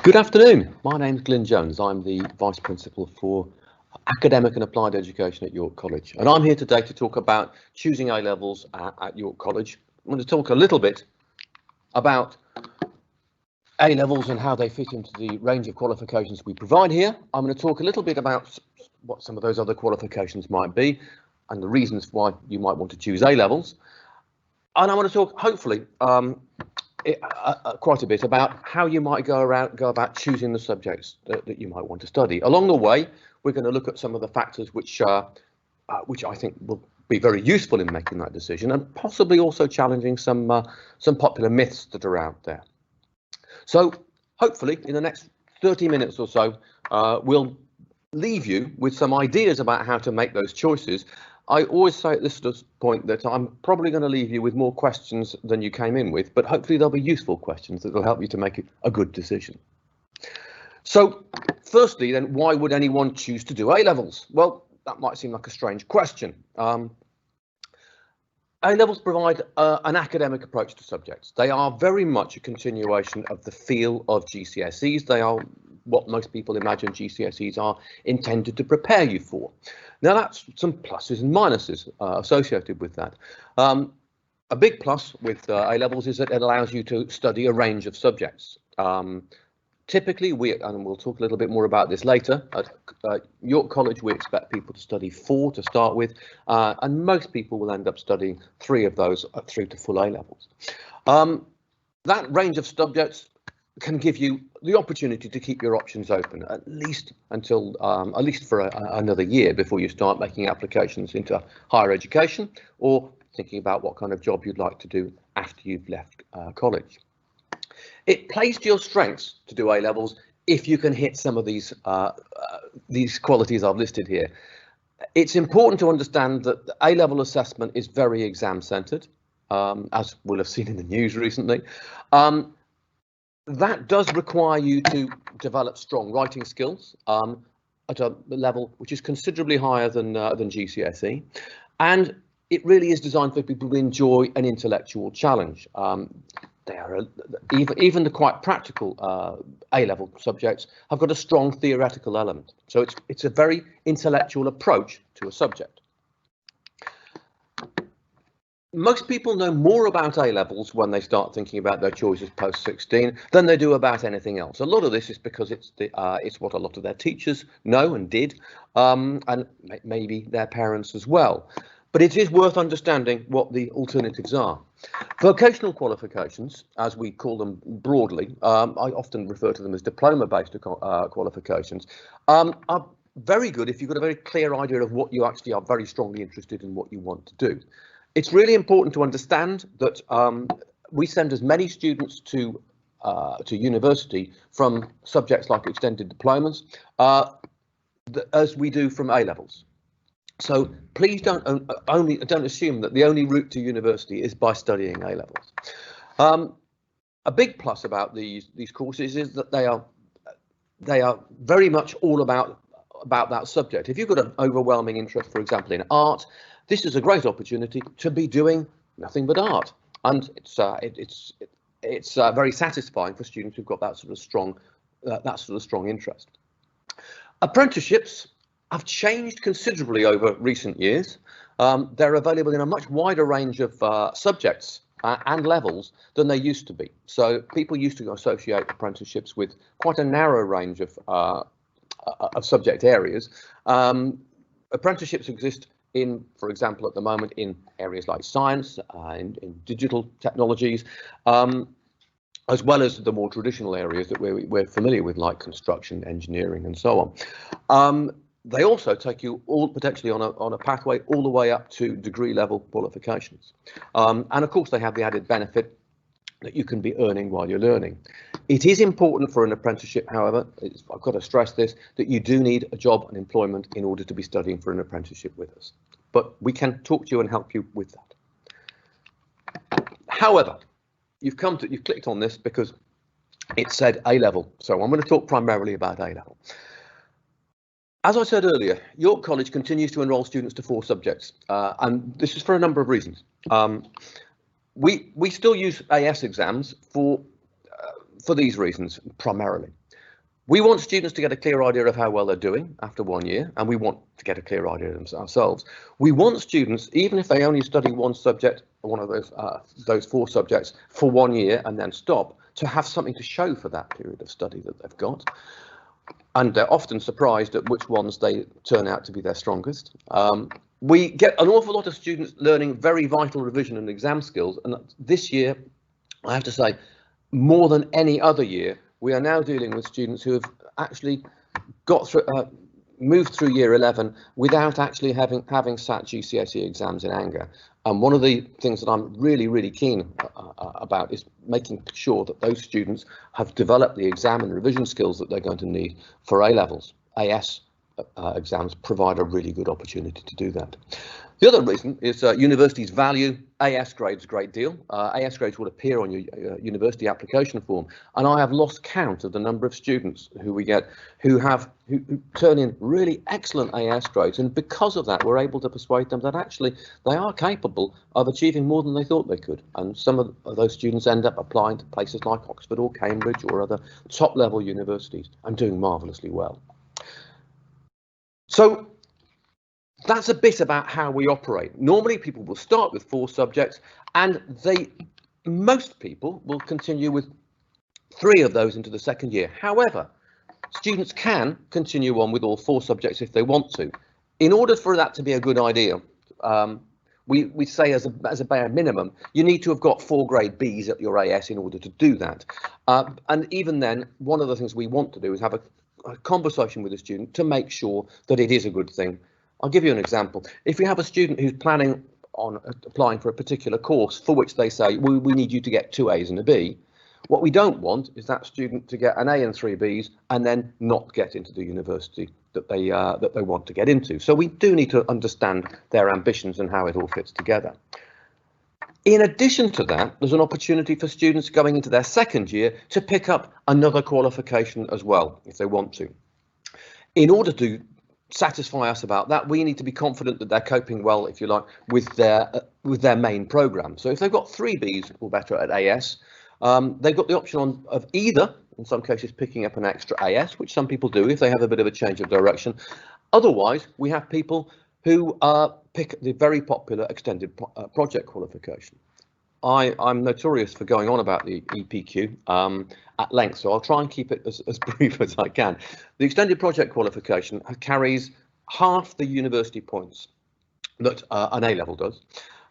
Good afternoon. My name's Glyn Jones. I'm the Vice Principal for Academic and Applied Education at York College, and I'm here today to talk about choosing A-levels at York College. I'm going to talk a little bit about A-levels and how they fit into the range of qualifications we provide here. I'm going to talk a little bit about what some of those other qualifications might be and the reasons why you might want to choose A-levels. And I want to talk, hopefully, quite a bit about how you might go about choosing the subjects that you might want to study. Along the way, we're going to look at some of the factors which I think will be very useful in making that decision, and possibly also challenging some popular myths that are out there. So hopefully in the next 30 minutes or so, we'll leave you with some ideas about how to make those choices. I always say at this point that I'm probably going to leave you with more questions than you came in with, but hopefully they'll be useful questions that will help you to make a good decision. So firstly, then, why would anyone choose to do A-levels? Well, that might seem like a strange question. A-levels provide an academic approach to subjects. They are very much a continuation of the feel of GCSEs. They are what most people imagine GCSEs are intended to prepare you for. Now, that's some pluses and minuses associated with that. A big plus with A-levels is that it allows you to study a range of subjects. Typically, and we'll talk a little bit more about this later, at York College we expect people to study 4 to start with, and most people will end up studying 3 of those through to full A-levels. That range of subjects can give you the opportunity to keep your options open, at least for another year before you start making applications into higher education or thinking about what kind of job you'd like to do after you've left college. It plays to your strengths to do A-levels if you can hit some of these qualities I've listed here. It's important to understand that the A-level assessment is very exam-centered, as we'll have seen in the news recently. That does require you to develop strong writing skills at a level which is considerably higher than GCSE, and it really is designed for people to enjoy an intellectual challenge. They are even the quite practical A-level subjects have got a strong theoretical element, so it's a very intellectual approach to a subject. Most people know more about A-levels when they start thinking about their choices post-16 than they do about anything else. A lot of this is because it's what a lot of their teachers know and did, and maybe their parents as well. But it is worth understanding what the alternatives are. Vocational qualifications, as we call them broadly, I often refer to them as diploma-based qualifications, are very good if you've got a very clear idea of what you actually are very strongly interested in, what you want to do. It's really important to understand that we send as many students to university from subjects like extended diplomas as we do from A-levels. So please don't assume that the only route to university is by studying A-levels. A big plus about these courses is that they are very much all about that subject. If you've got an overwhelming interest, for example, in art, this is a great opportunity to be doing nothing but art, and it's very satisfying for students who've got that sort of strong interest. Apprenticeships have changed considerably over recent years. They're available in a much wider range of subjects and levels than they used to be. So people used to associate apprenticeships with quite a narrow range of subject areas. Apprenticeships exist in, for example, at the moment in areas like science, in digital technologies, as well as the more traditional areas that we're familiar with, like construction, engineering, and so on. They also take you potentially on a pathway all the way up to degree level qualifications. And of course, they have the added benefit that you can be earning while you're learning. It is important for an apprenticeship, however, I've got to stress this, that you do need a job and employment in order to be studying for an apprenticeship with us. But we can talk to you and help you with that. However, you've clicked on this because it said A-level, so I'm going to talk primarily about A-level. As I said earlier, York College continues to enrol students to 4 subjects, and this is for a number of reasons. We still use AS exams for these reasons primarily. We want students to get a clear idea of how well they're doing after 1 year, and we want to get a clear idea of them ourselves. We want students, even if they only study one subject, one of those 4 subjects for 1 year and then stop, to have something to show for that period of study that they've got. And they're often surprised at which ones they turn out to be their strongest. We get an awful lot of students learning very vital revision and exam skills, and this year, I have to say, more than any other year, we are now dealing with students who have actually got through, moved through year 11 without actually having sat GCSE exams in anger. And one of the things that I'm really keen about is making sure that those students have developed the exam and revision skills that they're going to need for A levels. AS exams provide a really good opportunity to do that. The other reason is universities value AS grades a great deal. AS grades will appear on your university application form, and I have lost count of the number of students who we get who turn in really excellent AS grades, and because of that we're able to persuade them that actually they are capable of achieving more than they thought they could. And some of those students end up applying to places like Oxford or Cambridge or other top level universities and doing marvellously well. So that's a bit about how we operate. Normally people will start with 4 subjects, and most people will continue with 3 of those into the second year. However, students can continue on with all 4 subjects if they want to. In order for that to be a good idea, we say as a bare minimum, you need to have got 4 grade Bs at your AS in order to do that. And even then, one of the things we want to do is have a conversation with a student to make sure that it is a good thing. I'll give you an example. If you have a student who's planning on applying for a particular course for which they say, we need you to get 2 A's and a B, what we don't want is that student to get an A and 3 B's and then not get into the university that they want to get into. So we do need to understand their ambitions and how it all fits together. In addition to that, there's an opportunity for students going into their second year to pick up another qualification as well, if they want to. In order to satisfy us about that, we need to be confident that they're coping well, if you like, with their main program. So if they've got 3 Bs or better at AS, they've got the option of either, in some cases, picking up an extra AS, which some people do if they have a bit of a change of direction. Otherwise, we have people who pick the very popular extended project qualification. I'm notorious for going on about the EPQ at length, so I'll try and keep it as brief as I can. The extended project qualification carries half the university points that an A level does,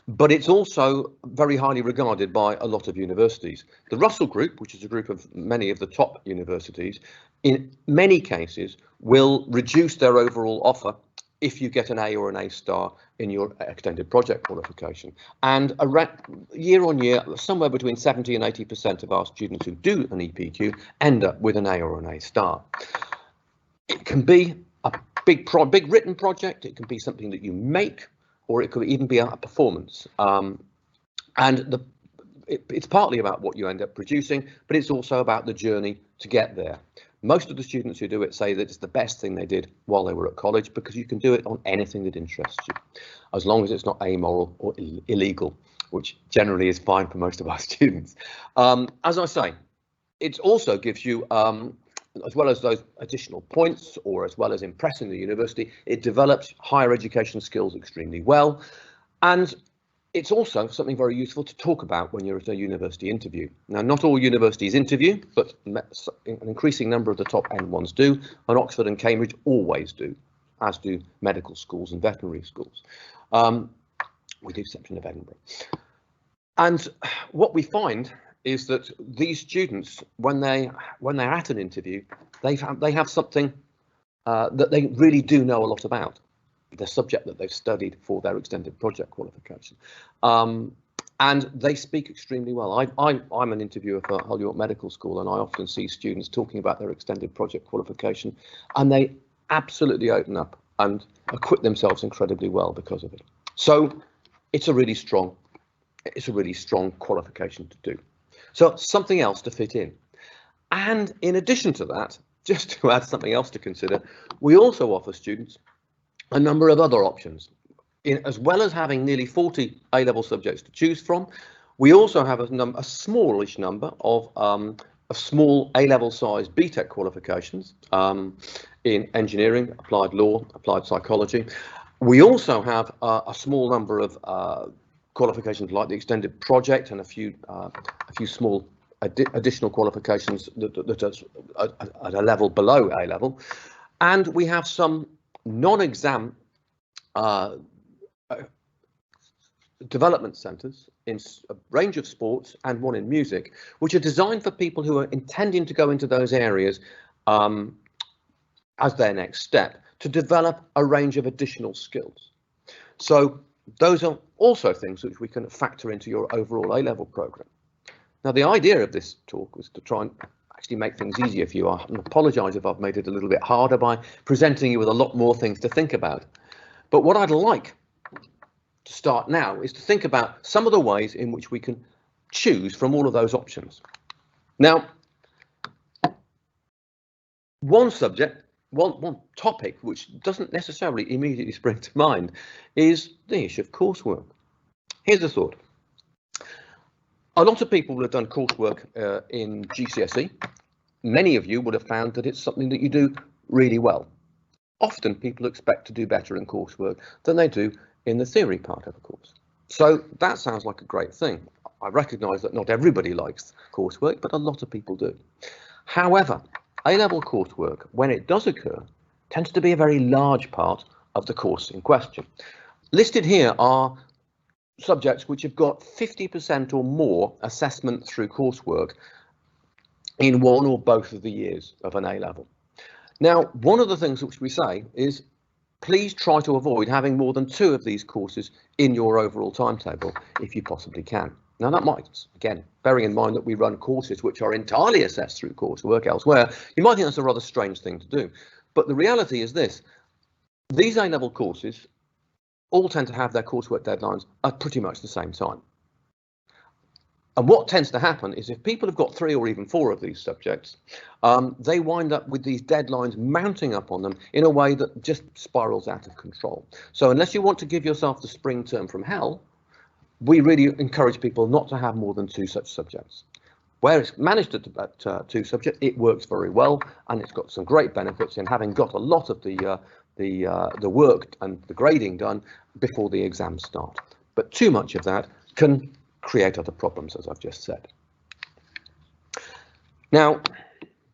but it's also very highly regarded by a lot of universities. The Russell Group, which is a group of many of the top universities, in many cases will reduce their overall offer if you get an A or an A star in your extended project qualification. And year on year, somewhere between 70 and 80% of our students who do an EPQ end up with an A or an A star. It can be a big written project, it can be something that you make, or it could even be a performance. And it's partly about what you end up producing, but it's also about the journey to get there. Most of the students who do it say that it's the best thing they did while they were at college, because you can do it on anything that interests you, as long as it's not amoral or illegal, which generally is fine for most of our students. As I say, it also gives you, as well as those additional points, or as well as impressing the university, it develops higher education skills extremely well. And it's also something very useful to talk about when you're at a university interview. Now, not all universities interview, but an increasing number of the top end ones do, and Oxford and Cambridge always do, as do medical schools and veterinary schools, with the exception of Edinburgh. And what we find is that these students, when they're at an interview, they have something that they really do know a lot about, the subject that they've studied for their extended project qualification, and they speak extremely well. I'm an interviewer for Hull York Medical School, and I often see students talking about their extended project qualification, and they absolutely open up and acquit themselves incredibly well because of it. So it's a really strong qualification to do. So something else to fit in. And in addition to that, just to add something else to consider, we also offer students a number of other options. As well as having nearly 40 A-level subjects to choose from, we also have a smallish number of of small A-level size BTEC qualifications in engineering, applied law, applied psychology. We also have a small number of qualifications like the extended project and a few small additional qualifications that are at a level below A level, and we have some non-exam development centres in a range of sports and one in music, which are designed for people who are intending to go into those areas as their next step, to develop a range of additional skills. So those are also things which we can factor into your overall A-level programme. Now, the idea of this talk was to try and actually make things easier for you. I apologise if I've made it a little bit harder by presenting you with a lot more things to think about. But what I'd like to start now is to think about some of the ways in which we can choose from all of those options. Now, one subject, one topic which doesn't necessarily immediately spring to mind is the issue of coursework. Here's a thought. A lot of people will have done coursework in GCSE. Many of you would have found that it's something that you do really well. Often people expect to do better in coursework than they do in the theory part of a course. So that sounds like a great thing. I recognise that not everybody likes coursework, but a lot of people do. However, A-level coursework, when it does occur, tends to be a very large part of the course in question. Listed here are subjects which have got 50% or more assessment through coursework in one or both of the years of an A-level. Now, one of the things which we say is please try to avoid having more than 2 of these courses in your overall timetable if you possibly can. Now, that might, again, bearing in mind that we run courses which are entirely assessed through coursework elsewhere, you might think that's a rather strange thing to do. But the reality is this: these A-level courses all tend to have their coursework deadlines at pretty much the same time. And what tends to happen is if people have got 3 or even 4 of these subjects, they wind up with these deadlines mounting up on them in a way that just spirals out of control. So unless you want to give yourself the spring term from hell, we really encourage people not to have more than 2 such subjects. Where it's managed at 2 subjects, it works very well, and it's got some great benefits in having got a lot of the work and the grading done before the exams start. But too much of that can create other problems, as I've just said. Now,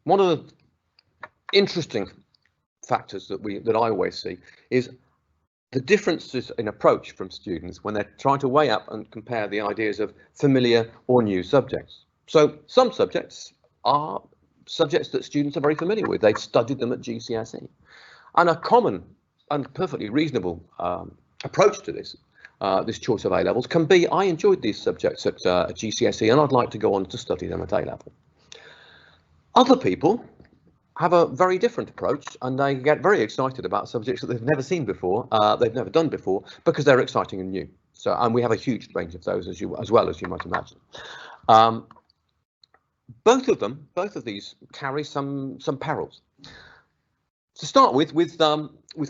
one of the interesting factors that I always see is the differences in approach from students when they're trying to weigh up and compare the ideas of familiar or new subjects. So some subjects are subjects that students are very familiar with. They've studied them at GCSE. And a common and perfectly reasonable approach to this choice of A-levels can be, I enjoyed these subjects at GCSE and I'd like to go on to study them at A-level. Other people have a very different approach, and they get very excited about subjects that they've never seen before, they've never done before, because they're exciting and new. So, and we have a huge range of those as well as you might imagine. Both of these carry some perils. To start with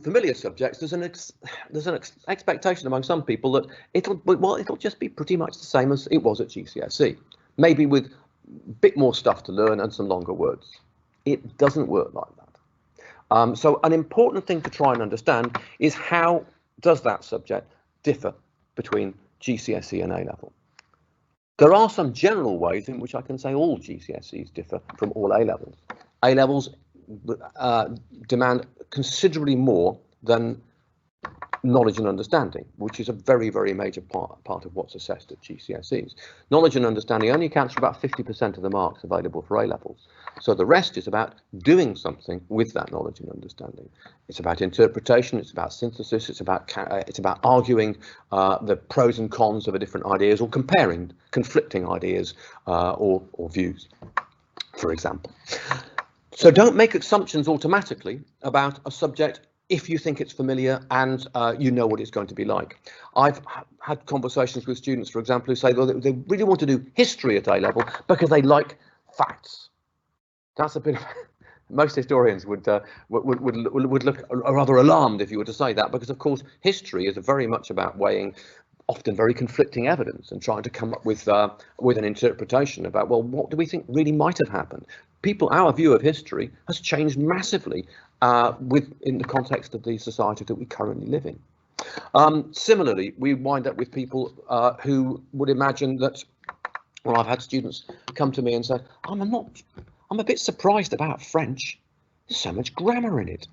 familiar subjects, there's an expectation among some people that it'll just be pretty much the same as it was at GCSE, maybe with a bit more stuff to learn and some longer words. It doesn't work like that. So an important thing to try and understand is how does that subject differ between GCSE and A-level. There are some general ways in which I can say all GCSEs differ from all A-levels. A-levels demand considerably more than knowledge and understanding, which is a very, very major part of what's assessed at GCSEs. Knowledge and understanding only accounts for about 50% of the marks available for A-levels. So the rest is about doing something with that knowledge and understanding. It's about interpretation, it's about synthesis, it's about arguing the pros and cons of different ideas, or comparing conflicting ideas or views, for example. So don't make assumptions automatically about a subject if you think it's familiar and you know what it's going to be like. I've had conversations with students, for example, who say that they really want to do history at A-level because they like facts. That's a bit of, most historians would look rather alarmed if you were to say that, because of course history is very much about weighing often very conflicting evidence and trying to come up with an interpretation about, well, what do we think really might have happened? Our view of history has changed massively in the context of the society that we currently live in. Similarly, we wind up with people who would imagine that, well, I've had students come to me and say, I'm a bit surprised about French. There's so much grammar in it.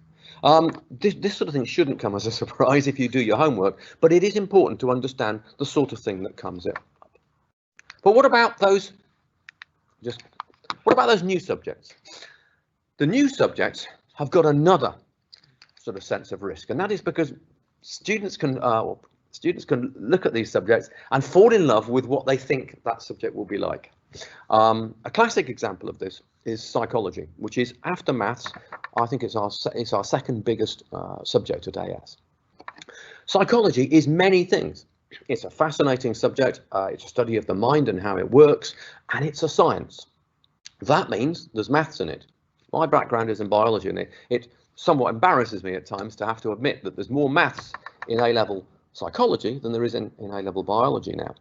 This sort of thing shouldn't come as a surprise if you do your homework, but it is important to understand the sort of thing that comes up. But what about those new subjects? The new subjects have got another sort of sense of risk, and that is because students can look at these subjects and fall in love with what they think that subject will be like. A classic example of this is psychology, which is, after maths, I think it's our second biggest subject at AS. Psychology is many things. It's a fascinating subject. It's a study of the mind and how it works, and it's a science. That means there's maths in it. My background is in biology, and it somewhat embarrasses me at times to have to admit that there's more maths in A-level psychology than there is in A-level biology now.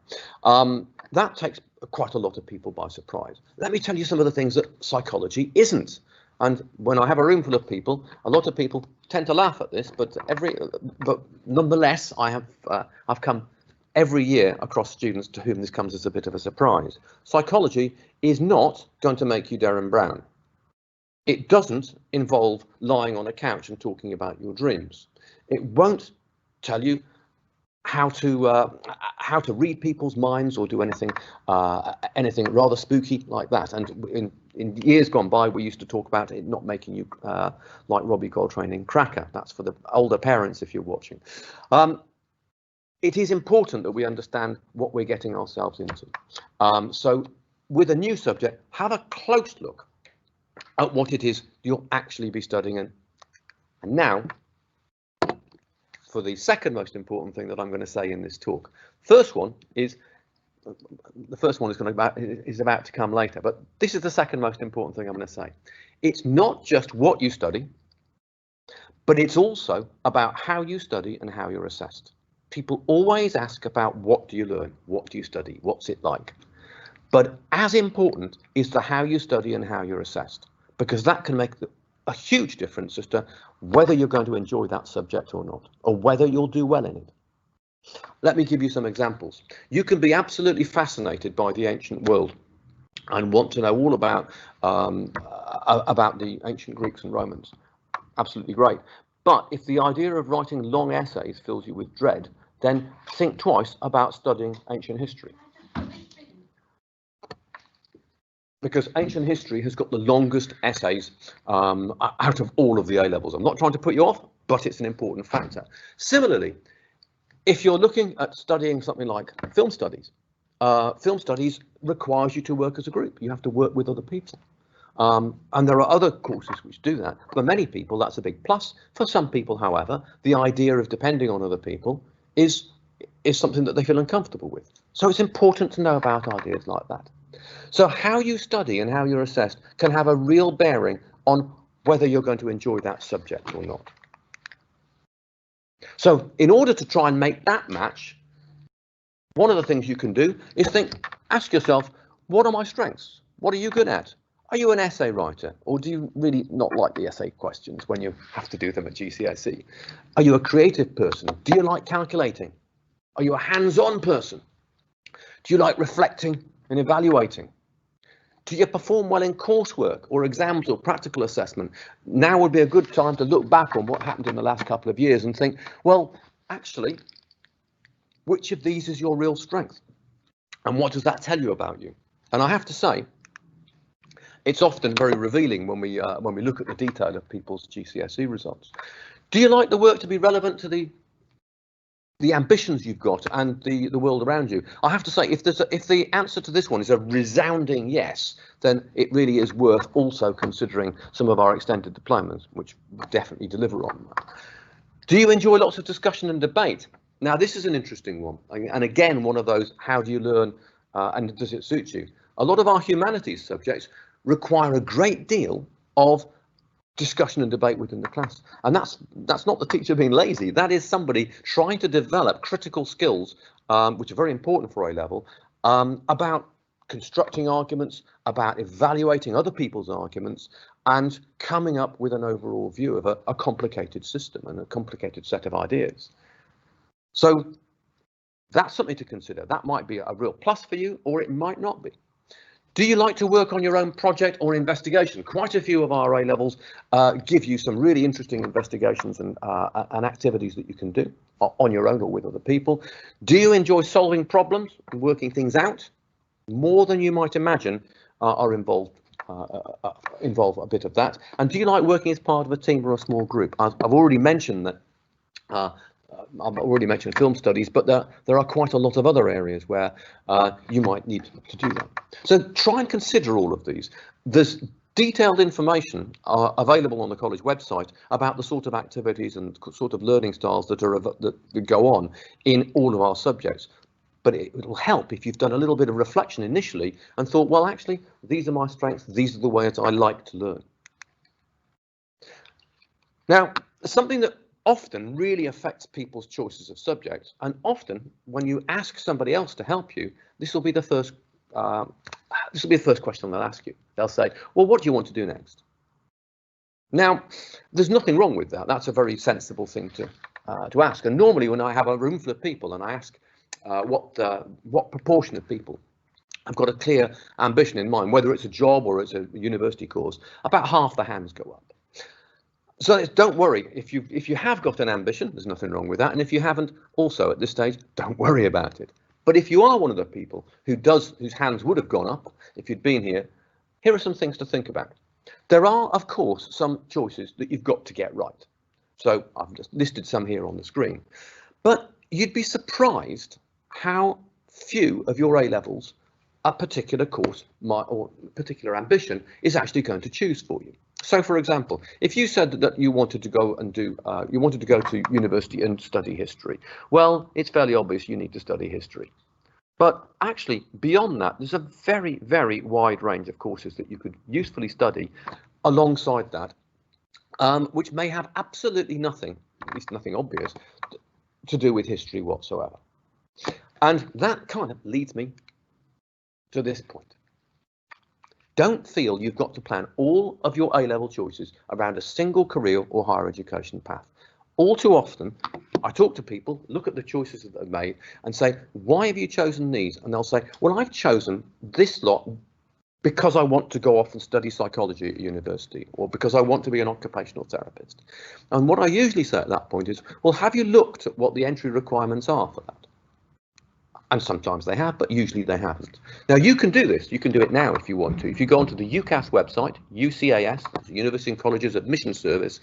That takes quite a lot of people by surprise. Let me tell you some of the things that psychology isn't. And when I have a room full of people, a lot of people tend to laugh at this, but nonetheless, I've come every year across students to whom this comes as a bit of a surprise. Psychology is not going to make you Derren Brown. It doesn't involve lying on a couch and talking about your dreams. It won't tell you how to read people's minds or do anything rather spooky like that. And in years gone by, we used to talk about it not making you like Robbie Coltrane in Cracker. That's for the older parents if you're watching. It is important that we understand what we're getting ourselves into. So with a new subject, have a close look at what it is you'll actually be studying. And now, for the second most important thing that I'm going to say in this talk. The first one is about to come later, but this is the second most important thing I'm going to say. It's not just what you study, but it's also about how you study and how you're assessed. People always ask about what do you learn, what do you study, what's it like? But as important is the how you study and how you're assessed, because that can make a huge difference as to whether you're going to enjoy that subject or not, or whether you'll do well in it. Let me give you some examples. You can be absolutely fascinated by the ancient world and want to know all about the ancient Greeks and Romans. Absolutely great. But if the idea of writing long essays fills you with dread, then think twice about studying ancient history. Because ancient history has got the longest essays out of all of the A-levels. I'm not trying to put you off, but it's an important factor. Similarly, if you're looking at studying something like film studies requires you to work as a group. You have to work with other people. And there are other courses which do that. For many people, that's a big plus. For some people, however, the idea of depending on other people is something that they feel uncomfortable with. So it's important to know about ideas like that. So how you study and how you're assessed can have a real bearing on whether you're going to enjoy that subject or not. So in order to try and make that match, one of the things you can do is ask yourself, what are my strengths? What are you good at? Are you an essay writer, or do you really not like the essay questions when you have to do them at GCSE? Are you a creative person? Do you like calculating? Are you a hands-on person? Do you like reflecting and evaluating? Do you perform well in coursework or exams or practical assessment? Now would be a good time to look back on what happened in the last couple of years and think, well, actually, which of these is your real strength? And what does that tell you about you? And I have to say, it's often very revealing when we look at the detail of people's GCSE results. Do you like the work to be relevant to the ambitions you've got and the world around you? I have to say, if the answer to this one is a resounding yes, then it really is worth also considering some of our extended diplomas, which we definitely deliver on. Do you enjoy lots of discussion and debate? Now, this is an interesting one. And again, one of those, how do you learn and does it suit you? A lot of our humanities subjects require a great deal of discussion and debate within the class, and that's not the teacher being lazy. That is somebody trying to develop critical skills which are very important for A-level, about constructing arguments, about evaluating other people's arguments, and coming up with an overall view of a complicated system and a complicated set of ideas. So that's something to consider. That might be a real plus for you, or it might not be. Do you like to work on your own project or investigation? Quite a few of our A-levels give you some really interesting investigations and activities that you can do on your own or with other people. Do you enjoy solving problems and working things out? More than you might imagine are involve a bit of that. And do you like working as part of a team or a small group? I've already mentioned that. I've already mentioned film studies, but there are quite a lot of other areas where you might need to do that. So try and consider all of these. There's detailed information available on the college website about the sort of activities and sort of learning styles that go on in all of our subjects. But it will help if you've done a little bit of reflection initially and thought, well, actually, these are my strengths. These are the ways I like to learn. Now, something that often really affects people's choices of subjects, and often when you ask somebody else to help you, this will be the first question they'll ask you. They'll say, well, what do you want to do next? Now, there's nothing wrong with that. That's a very sensible thing to ask. And normally when I have a room full of people and I ask what proportion of people have got a clear ambition in mind, whether it's a job or it's a university course, about half the hands go up. So don't worry, if you have got an ambition, there's nothing wrong with that. And if you haven't, also at this stage, don't worry about it. But if you are one of the people whose hands would have gone up if you'd been here, here are some things to think about. There are, of course, some choices that you've got to get right. So I've just listed some here on the screen. But you'd be surprised how few of your A-levels a particular course or particular ambition is actually going to choose for you. So, for example, if you said that you wanted to go and you wanted to go to university and study history, well, it's fairly obvious you need to study history. But actually, beyond that, there's a very, very wide range of courses that you could usefully study alongside that, which may have absolutely nothing, at least nothing obvious, to do with history whatsoever. And that kind of leads me to this point. Don't feel you've got to plan all of your A-level choices around a single career or higher education path. All too often, I talk to people, look at the choices that they've made and say, why have you chosen these? And they'll say, well, I've chosen this lot because I want to go off and study psychology at university, or because I want to be an occupational therapist. And what I usually say at that point is, well, have you looked at what the entry requirements are for that? And sometimes they have, but usually they haven't. Now, you can do this. You can do it now if you want to. If you go onto the UCAS website, UCAS, that's the University and Colleges Admission Service,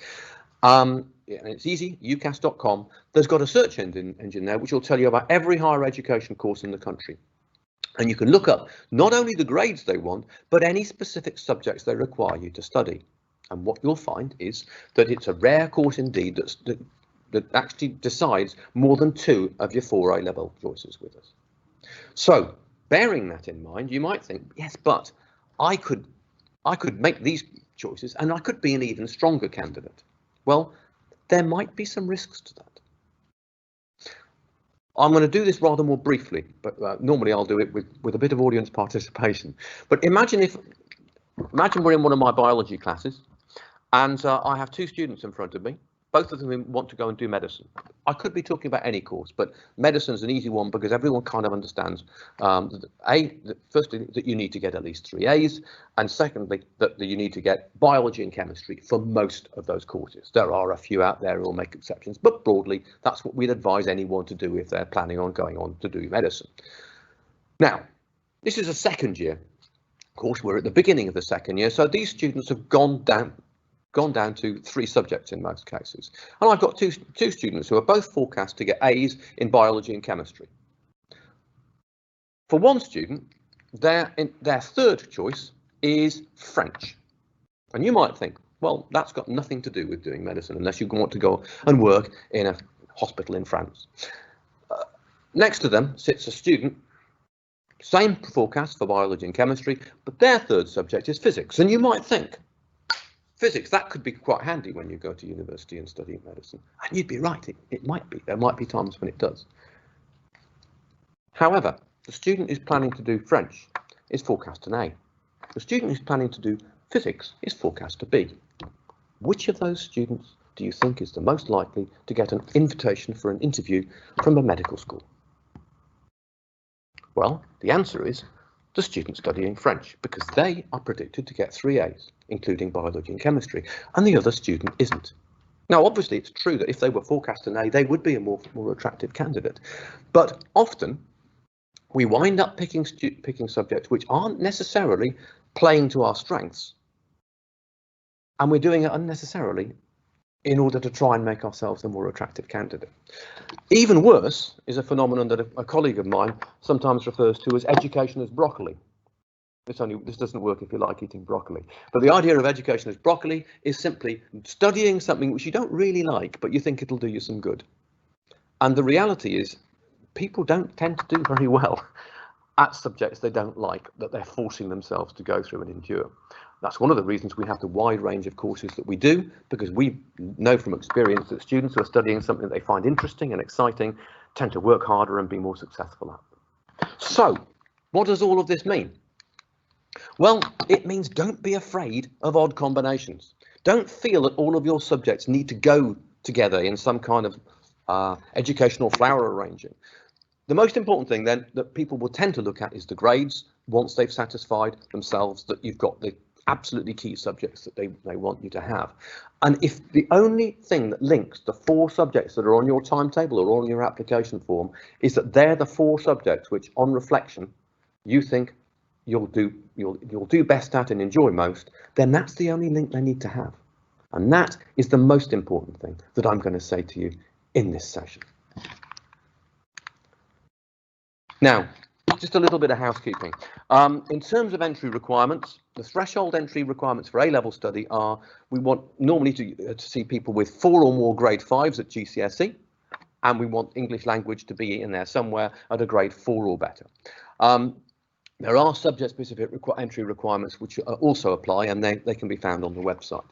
and it's easy, ucas.com. There's got a search engine there which will tell you about every higher education course in the country. And you can look up not only the grades they want, but any specific subjects they require you to study. And what you'll find is that it's a rare course indeed that actually decides more than 2 of your 4 A-level choices with us. So, bearing that in mind, you might think, yes, but I could make these choices and I could be an even stronger candidate. Well, there might be some risks to that. I'm going to do this rather more briefly, but normally I'll do it with a bit of audience participation. But imagine we're in one of my biology classes and I have 2 students in front of me. Both of them want to go and do medicine. I could be talking about any course, but medicine is an easy one because everyone kind of understands, firstly, that you need to get at least 3 A's, and secondly, that you need to get biology and chemistry for most of those courses. There are a few out there who will make exceptions, but broadly, that's what we'd advise anyone to do if they're planning on going on to do medicine. Now, this is a second year course. We're at the beginning of the second year, so these students have gone down to 3 subjects in most cases. And I've got two students who are both forecast to get A's in biology and chemistry. For one student, their 3rd choice is French. And you might think, well, that's got nothing to do with doing medicine unless you want to go and work in a hospital in France. Next to them sits a student, same forecast for biology and chemistry, but their 3rd subject is physics. And you might think, physics, that could be quite handy when you go to university and study medicine. And you'd be right, it might be. There might be times when it does. However, the student is planning to do French is forecast an A. The student who's planning to do physics is forecast a B. Which of those students do you think is the most likely to get an invitation for an interview from a medical school? Well, the answer is the student studying French, because they are predicted to get 3 A's, including biology and chemistry, and the other student isn't. Now, obviously, it's true that if they were forecast an A, they would be a more attractive candidate. But often, we wind up picking subjects which aren't necessarily playing to our strengths, and we're doing it unnecessarily in order to try and make ourselves a more attractive candidate. Even worse is a phenomenon that a colleague of mine sometimes refers to as education as broccoli. This doesn't work if you like eating broccoli. But the idea of education as broccoli is simply studying something which you don't really like, but you think it'll do you some good. And the reality is, people don't tend to do very well at subjects they don't like, that they're forcing themselves to go through and endure. That's one of the reasons we have the wide range of courses that we do, because we know from experience that students who are studying something they find interesting and exciting tend to work harder and be more successful at. So, what does all of this mean? Well, it means don't be afraid of odd combinations. Don't feel that all of your subjects need to go together in some kind of educational flower arranging. The most important thing then that people will tend to look at is the grades once they've satisfied themselves that you've got the absolutely key subjects that they want you to have. And if the only thing that links the 4 subjects that are on your timetable or on your application form is that they're the 4 subjects which, on reflection, you think you'll do best at and enjoy most, then that's the only link they need to have. And that is the most important thing that I'm going to say to you in this session. Now, just a little bit of housekeeping. In terms of entry requirements, the threshold entry requirements for A-level study are, we want normally to see people with 4 or more grade 5s at GCSE, and we want English language to be in there somewhere at a grade 4 or better. There are subject-specific entry requirements which also apply, and they can be found on the website.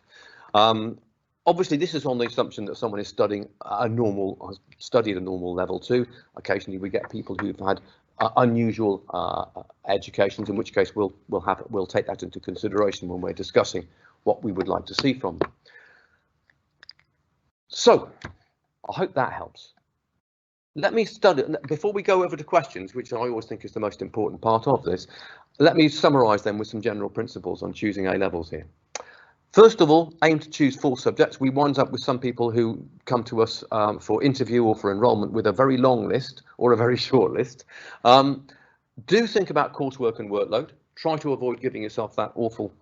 Obviously, this is on the assumption that someone is studying studied a normal level 2. Occasionally, we get people who've had unusual educations, in which case we'll take that into consideration when we're discussing what we would like to see from them. So, I hope that helps. Let me before we go over to questions, which I always think is the most important part of this, let me summarise them with some general principles on choosing A-levels here. First of all, aim to choose 4 subjects. We wind up with some people who come to us for interview or for enrolment with a very long list or a very short list. Do think about coursework and workload. Try to avoid giving yourself that awful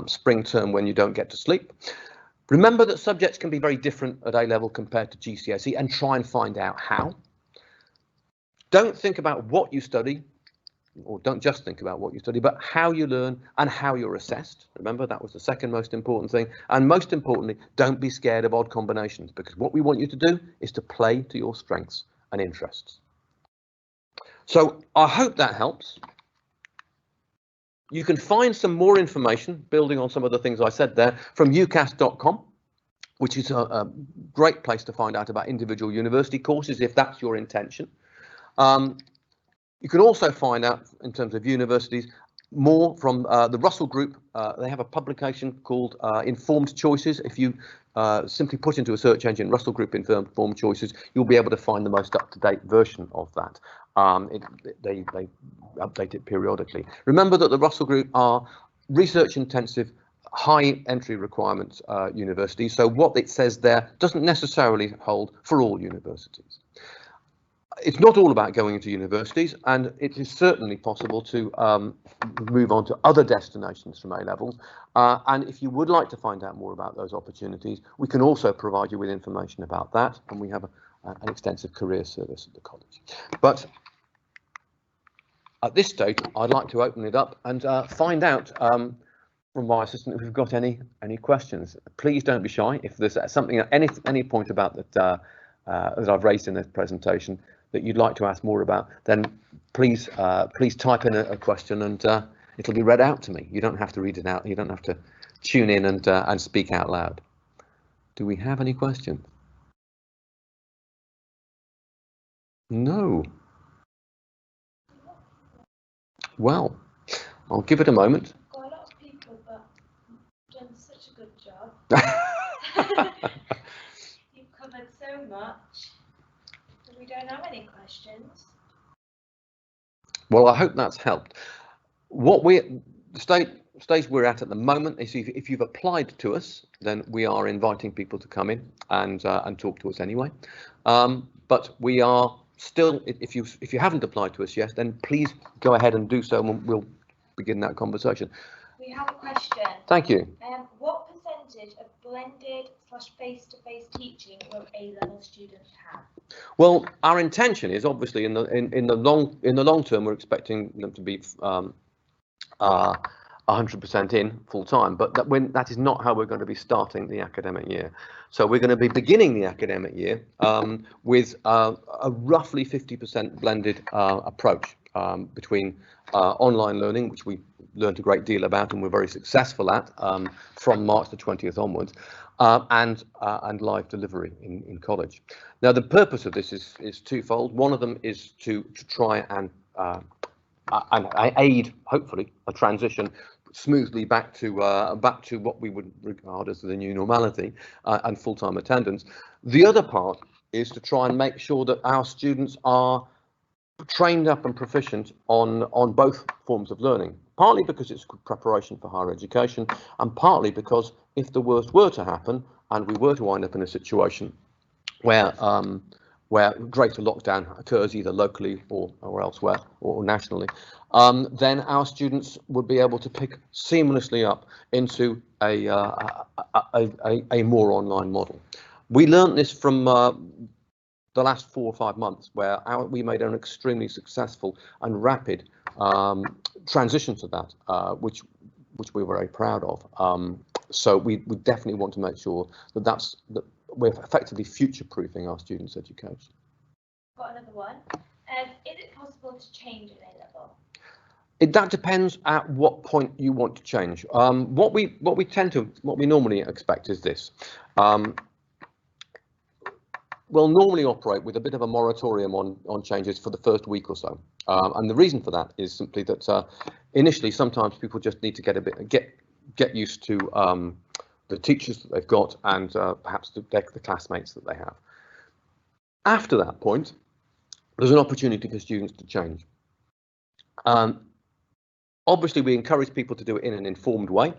spring term when you don't get to sleep. Remember that subjects can be very different at A-level compared to GCSE, and try and find out how. Don't think about what you study, or don't just think about what you study, but how you learn and how you're assessed. Remember, that was the second most important thing. And most importantly, don't be scared of odd combinations, because what we want you to do is to play to your strengths and interests. So I hope that helps. You can find some more information, building on some of the things I said there, from ucas.com, which is a great place to find out about individual university courses, if that's your intention. You can also find out, in terms of universities, more from the Russell Group. They have a publication called Informed Choices. If you simply put into a search engine Russell Group Informed Choices, you'll be able to find the most up-to-date version of that. They update it periodically. Remember that the Russell Group are research-intensive, high entry requirements universities, so what it says there doesn't necessarily hold for all universities. It's not all about going into universities, and it is certainly possible to move on to other destinations from A-levels. And if you would like to find out more about those opportunities, we can also provide you with information about that, and we have an extensive career service at the college. But at this stage, I'd like to open it up and find out from my assistant if we've got any questions. Please don't be shy. If there's something at any point about that that I've raised in this presentation that you'd like to ask more about, then please type in a question, and it'll be read out to me. You don't have to read it out. You don't have to tune in and speak out loud. Do we have any questions? No. Well, I'll give it a moment. Got a lot of people, but you've done such a good job. You've covered so much that we don't have any questions. Well, I hope that's helped. The stage we're at the moment is if you've applied to us, then we are inviting people to come in and talk to us anyway. But we are still, if you haven't applied to us yet, then please go ahead and do so, and we'll begin that conversation. We have a question. Thank you. What percentage of blended / face-to-face teaching will A-level students have? Well, our intention is obviously in the long term, we're expecting them to be 100% in full time, but that is not how we're going to be starting the academic year. So we're going to be beginning the academic year with a roughly 50% blended approach between online learning, which we learned a great deal about and we're very successful at from March the 20th onwards, and live delivery in college. Now, the purpose of this is twofold. One of them is to try and aid, hopefully, a transition smoothly back to what we would regard as the new normality and full-time attendance. The other part is to try and make sure that our students are trained up and proficient on both forms of learning, partly because it's good preparation for higher education, and partly because if the worst were to happen and we were to wind up in a situation where greater lockdown occurs either locally or elsewhere or nationally, then our students would be able to pick seamlessly up into a more online model. We learned this from the last 4 or 5 months, where we made an extremely successful and rapid transition to that, which we're very proud of. So we definitely want to make sure that we're effectively future-proofing our students' education. Got another one. Is it possible to change an A-level? That depends at what point you want to change. What we normally expect is this. We'll normally operate with a bit of a moratorium on changes for the first week or so, and the reason for that is simply that initially sometimes people just need to get used to the teachers that they've got and perhaps the classmates that they have. After that point, there's an opportunity for students to change. Obviously, we encourage people to do it in an informed way.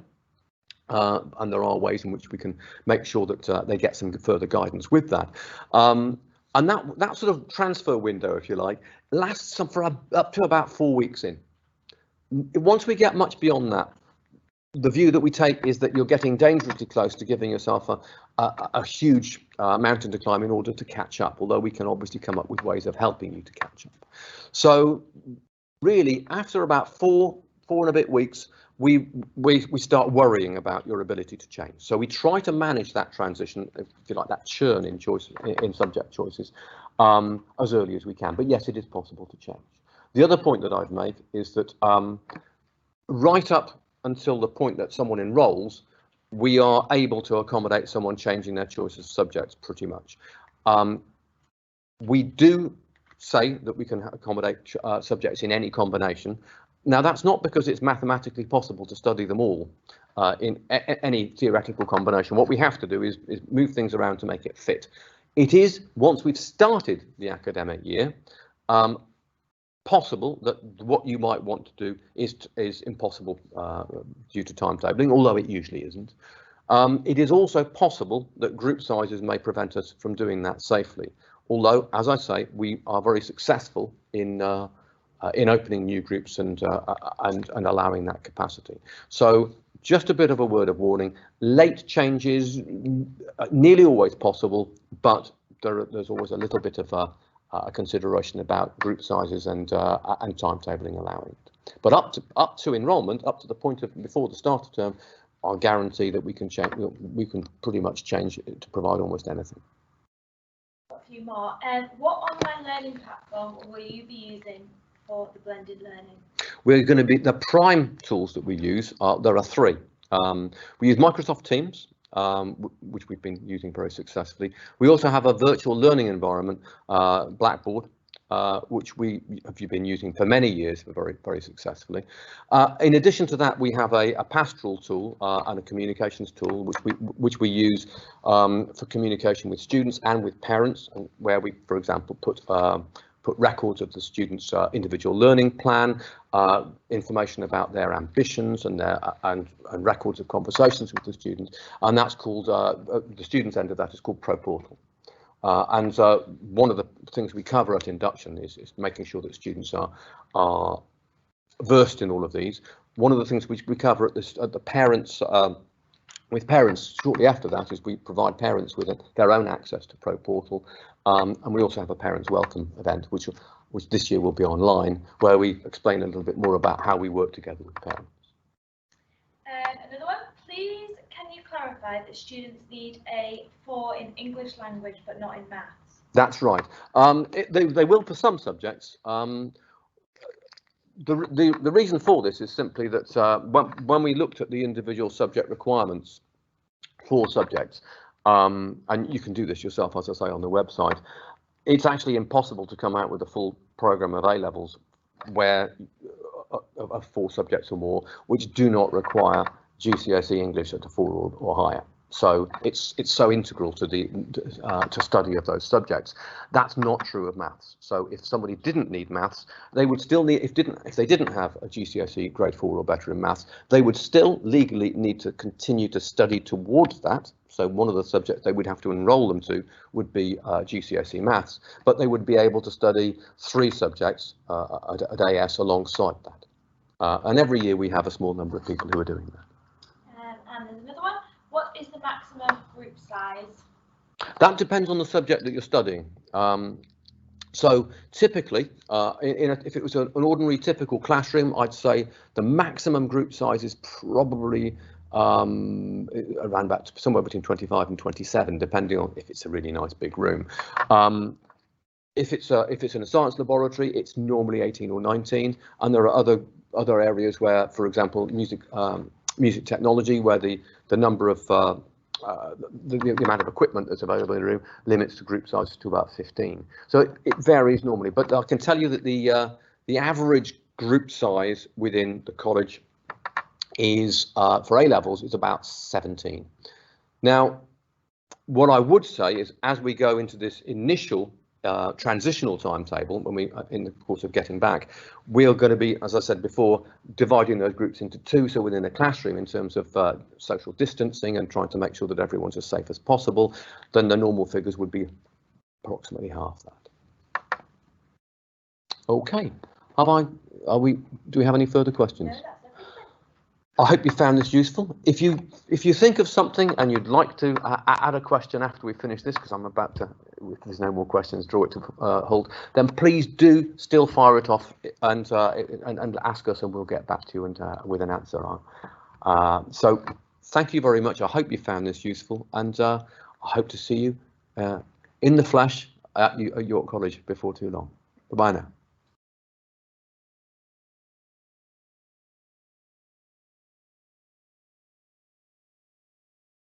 And there are ways in which we can make sure that they get some further guidance with that. And that sort of transfer window, if you like, lasts for up to about 4 weeks in. Once we get much beyond that, the view that we take is that you're getting dangerously close to giving yourself a huge mountain to climb in order to catch up, although we can obviously come up with ways of helping you to catch up. So really, after about 4 and a bit weeks, we start worrying about your ability to change. So we try to manage that transition, if you like, that churn in subject choices as early as we can. But yes, it is possible to change. The other point that I've made is that right up until the point that someone enrolls, we are able to accommodate someone changing their choices of subjects pretty much. We do say that we can accommodate subjects in any combination. Now, that's not because it's mathematically possible to study them all in any theoretical combination. What we have to do is move things around to make it fit. It is, once we've started the academic year, possible that what you might want to do is impossible due to timetabling, although it usually isn't. It is also possible that group sizes may prevent us from doing that safely. Although, as I say, we are very successful in opening new groups and allowing that capacity. So just a bit of a word of warning: late changes nearly always possible, but there's always a little bit of a consideration about group sizes and timetabling allowing it. But up to enrolment, up to the point of before the start of term, I'll guarantee that we can change. We can pretty much change it to provide almost anything. A few more. What online learning platform will you be using for the blended learning? We're going to be the prime tools that we use. There are 3. We use Microsoft Teams, which we've been using very successfully. We also have a virtual learning environment, Blackboard, which we have been using for many years very successfully. In addition to that, we have a pastoral tool and a communications tool which we use for communication with students and with parents, and where we, for example, put records of the students' individual learning plan, information about their ambitions and records of conversations with the students, and that's called the students' end of that is called ProPortal. And one of the things we cover at induction is making sure that students are versed in all of these. One of the things which we cover at the parents with parents shortly after that is we provide parents with their own access to ProPortal, and we also have a parents welcome event which this year will be online, where we explain a little bit more about how we work together with parents. Another one, please can you clarify that students need a 4 in English language but not in maths? That's right. They will for some subjects. The reason for this is simply that when we looked at the individual subject requirements for subjects, and you can do this yourself, as I say, on the website, it's actually impossible to come out with a full program of A-levels where of 4 subjects or more which do not require GCSE English at a 4 or higher. So it's so integral to the to study of those subjects. That's not true of maths. So if somebody didn't need maths, they would still need, if they didn't have a GCSE grade 4 or better in maths, they would still legally need to continue to study towards that. So one of the subjects they would have to enroll them to would be GCSE maths, but they would be able to study 3 subjects at AS alongside that. And every year we have a small number of people who are doing that. And there's another one. What is the maximum group size? That depends on the subject that you're studying. So typically, if it was an ordinary typical classroom, I'd say the maximum group size is probably around about somewhere between 25 and 27, depending on if it's a really nice big room. If it's in a science laboratory, it's normally 18 or 19, and there are other areas where, for example, music technology, where the number of the amount of equipment that's available in the room limits the group size to about 15. So it varies normally, but I can tell you that the average group size within the college is for A-levels is about 17. Now, what I would say is, as we go into this initial transitional timetable, when we in the course of getting back, we are going to be, as I said before, dividing those groups into 2. So within a classroom, in terms of social distancing and trying to make sure that everyone's as safe as possible, then the normal figures would be approximately half that. Okay, do we have any further questions? No, I hope you found this useful. If you think of something and you'd like to add a question after we finish this, because I'm about to, if there's no more questions, draw it to hold, then please do still fire it off and ask us, and we'll get back to you and with an answer. So thank you very much. I hope you found this useful, and I hope to see you in the flesh at York College before too long. Bye-bye now.